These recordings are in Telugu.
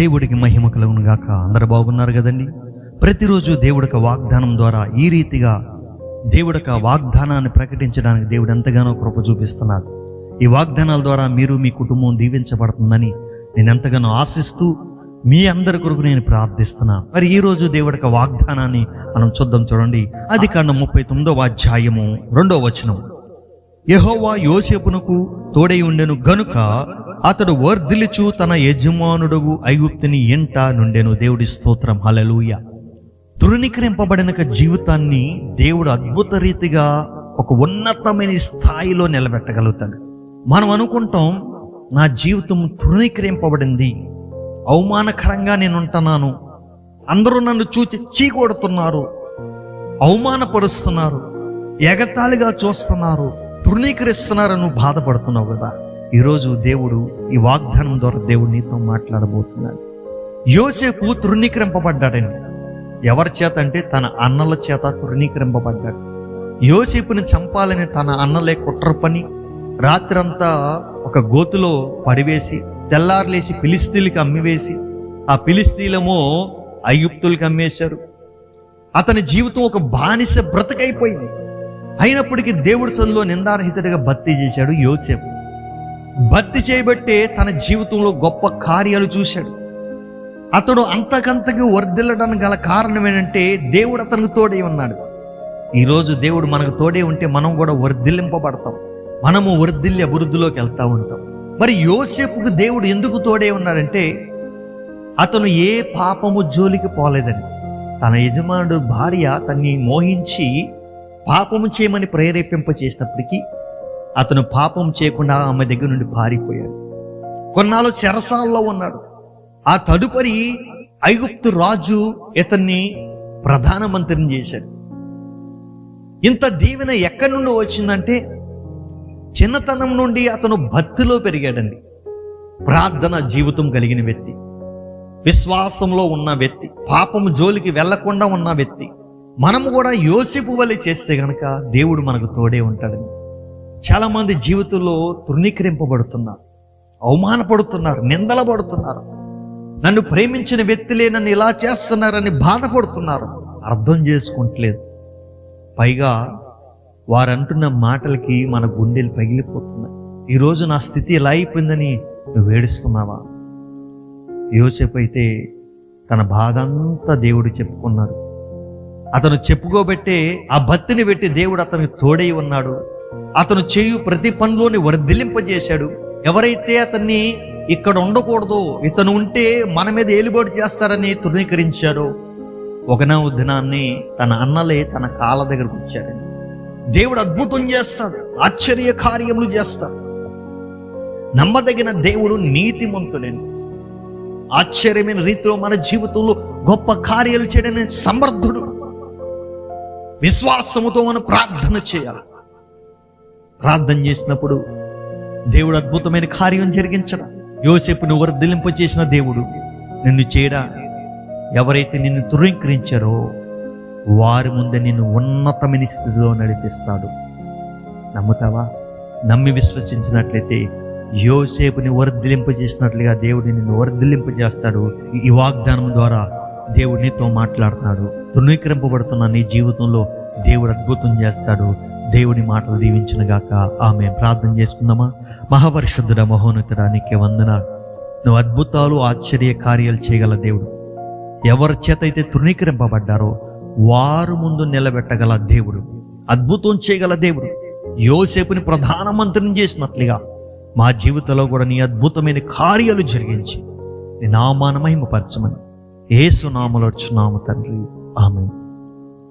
దేవుడికి మహిమ కలుగును గాక. అందరూ బాగున్నారు కదండి. ప్రతిరోజు దేవుడికి వాగ్దానం ద్వారా ఈ రీతిగా దేవుడికి వాగ్దానాన్ని ప్రకటించడానికి దేవుడు ఎంతగానో కృప చూపిస్తున్నాడు. ఈ వాగ్దానాల ద్వారా మీరు మీ కుటుంబం దీవించబడుతుందని నేను ఎంతగానో ఆశిస్తూ మీ అందరి కొరకు నేను ప్రార్థిస్తున్నా. మరి ఈరోజు దేవుడికి వాగ్దానాన్ని మనం చూద్దాం. చూడండి, ఆదికాండం 39వ అధ్యాయము 2వ వచనం. యెహోవా యోసేపునకు తోడై ఉండెను గనుక అతడు వర్ధిల్లుచు తన యజమానుడగు ఐగుప్తుని ఇంట నుండెను. దేవుడి స్తోత్రం, హల్లెలూయా. తృణీకరింపబడిన జీవితాన్ని దేవుడు అద్భుత రీతిగా ఒక ఉన్నతమైన స్థాయిలో నిలబెట్టగలుగుతాడు. మనం అనుకుంటాం, నా జీవితం తృణీకరింపబడింది, అవమానకరంగా నేను ఉంటున్నాను, అందరూ నన్ను చూచి చీకొడుతున్నారు, అవమానపరుస్తున్నారు, ఎగతాళిగా చూస్తున్నారు, తృణీకరిస్తున్నారు, నువ్వు బాధపడుతున్నావు కదా. ఈరోజు దేవుడు ఈ వాగ్దానం ద్వారా దేవుడు నీతో మాట్లాడబోతున్నాడు. యోసేపు తృణీకరింపబడ్డాడండి. ఎవరి చేత అంటే తన అన్నల చేత తృణీకరింపబడ్డాడు. యోసేపుని చంపాలని తన అన్నలే కుట్ర పని రాత్రంతా ఒక గోతులో పడివేసి తెల్లారులేసి ఫిలిస్తీన్లకి అమ్మివేసి ఆ ఫిలిస్తీన్లేమో ఐగుప్తులకి అమ్మేశారు. అతని జీవితం ఒక బానిస బ్రతకైపోయింది. అయినప్పటికీ దేవుడి సన్నిధిలో నిందారహితుడిగా భర్తీ చేశాడు యోసేపు. భర్తీ చేయబట్టే తన జీవితంలో గొప్ప కార్యాలు చూశాడు. అతడు అంతకంతకు వర్ధిల్లడానికి గల కారణం ఏంటంటే దేవుడు అతనికి తోడై ఉన్నాడు. ఈరోజు దేవుడు మనకు తోడే ఉంటే మనం కూడా వర్ధిల్లింపబడతాం, మనము వర్ధిల్లి అభివృద్ధిలోకి వెళ్తూ ఉంటాం. మరి యోసేపుకు దేవుడు ఎందుకు తోడే ఉన్నాడంటే అతను ఏ పాపము జోలికి పోలేదని. తన యజమానుడు భార్య తన్ని మోహించి పాపము చేయమని ప్రేరేపింప చేసినప్పటికీ అతను పాపం చేయకుండా ఆమె దగ్గర నుండి పారిపోయాడు. కొన్నాళ్ళు చెరసాల్లో ఉన్నాడు. ఆ తదుపరి ఐగుప్తు రాజు ఇతన్ని ప్రధానమంత్రిని చేశాడు. ఇంత దీవెన ఎక్కడి నుండి వచ్చిందంటే చిన్నతనం నుండి అతను భక్తిలో పెరిగాడండి. ప్రార్థన జీవితం కలిగిన వ్యక్తి, విశ్వాసంలో ఉన్న వ్యక్తి, పాపము జోలికి వెళ్లకుండా ఉన్న వ్యక్తి. మనము కూడా యోసేపు వలె చేస్తే గనక దేవుడు మనకు తోడే ఉంటాడని. చాలా మంది జీవితంలో తృణీకరింపబడుతున్నారు, అవమానపడుతున్నారు, నిందలబడుతున్నారు. నన్ను ప్రేమించిన వ్యక్తులే నన్ను ఇలా చేస్తున్నారని బాధపడుతున్నారు. అర్థం చేసుకుంటలేదు. పైగా వారంటున్న మాటలకి మన గుండెలు పగిలిపోతున్నాయి. ఈరోజు నా స్థితి ఇలా అయిపోయిందని నువ్వు ఏడుస్తున్నావా? యోసేపు అయితే తన బాధ అంతా దేవుడు చెప్పుకున్నాడు. అతను చెప్పుకోబెట్టే ఆ భక్తిని పెట్టి దేవుడు అతనికి తోడై ఉన్నాడు. అతను చేయు ప్రతి పనిలోని వర్ధిల్లింపజేశాడు. ఎవరైతే అతన్ని ఇక్కడ ఉండకూడదు, ఇతను ఉంటే మన మీద ఏలుబడి చేస్తారని తృణీకరించారో ఒకనా దినాన్ని తన అన్నలే తన కాళ్ళ దగ్గరకు వచ్చారు. దేవుడు అద్భుతం చేస్తాడు, ఆశ్చర్య కార్యములు చేస్తాడు. నమ్మదగిన దేవుడు నీతిమంతుడని ఆశ్చర్యమైన రీతిలో మన జీవితంలో గొప్ప కార్యాలు చేయడని సమర్థుడు. విశ్వాసముతో మనం ప్రార్థన చేయాలి. ప్రార్థన చేసినప్పుడు దేవుడు అద్భుతమైన కార్యం జరిగించడం. యోసేపును వర్ధిల్లింప చేసిన దేవుడు నిన్ను చేయడా. ఎవరైతే నిన్ను తృణీకరించారో వారి ముందే నిన్ను ఉన్నతమైన స్థితిలో నడిపిస్తాడు. నమ్ముతావా? నమ్మి విశ్వసించినట్లయితే యోసేపుని వర్ధిల్లింప చేసినట్లుగా దేవుడు నిన్ను వర్ధిల్లింప చేస్తాడు. ఈ వాగ్దానం ద్వారా దేవుడు నీతో మాట్లాడుతున్నాడు. తృణీకరింపబడుతున్న నీ జీవితంలో దేవుడు అద్భుతం చేస్తాడు. దేవుని మాటలు దీవించిన గాక. ఆమె ప్రార్థన చేసుకుందామా? మహాపరిశుద్ధుడ, మహోన్నతుడా, నీకే వందనాలు. నువ్వు అద్భుతాలు, ఆశ్చర్య కార్యాలు చేయగల దేవుడు. ఎవరి చేత అయితే తృణీకరింపబడ్డారో వారు ముందు నిలబెట్టగల దేవుడు, అద్భుతం చేయగల దేవుడు. యోసేపుని ప్రధానమంత్రిని చేసినట్లుగా మా జీవితంలో కూడా నీ అద్భుతమైన కార్యాలు జరిగించి నీ నామాన మహిమపరచమని యేసు నామములో అడుగుచున్నాము తండ్రి, ఆమేన్.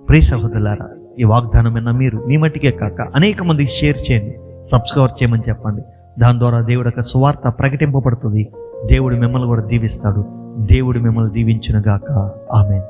ప్రియ సహోదరులారా, ఈ వాగ్దానమైన మీరు మీ మట్టికే కాక అనేక మందికి షేర్ చేయండి, సబ్స్క్రైబ్ చేయమని చెప్పండి. దాని ద్వారా దేవుడి యొక్క సువార్త ప్రకటింపబడుతుంది. దేవుడు మిమ్మల్ని కూడా దీవిస్తాడు. దేవుడు మిమ్మల్ని దీవించును గాక. ఆమేన్.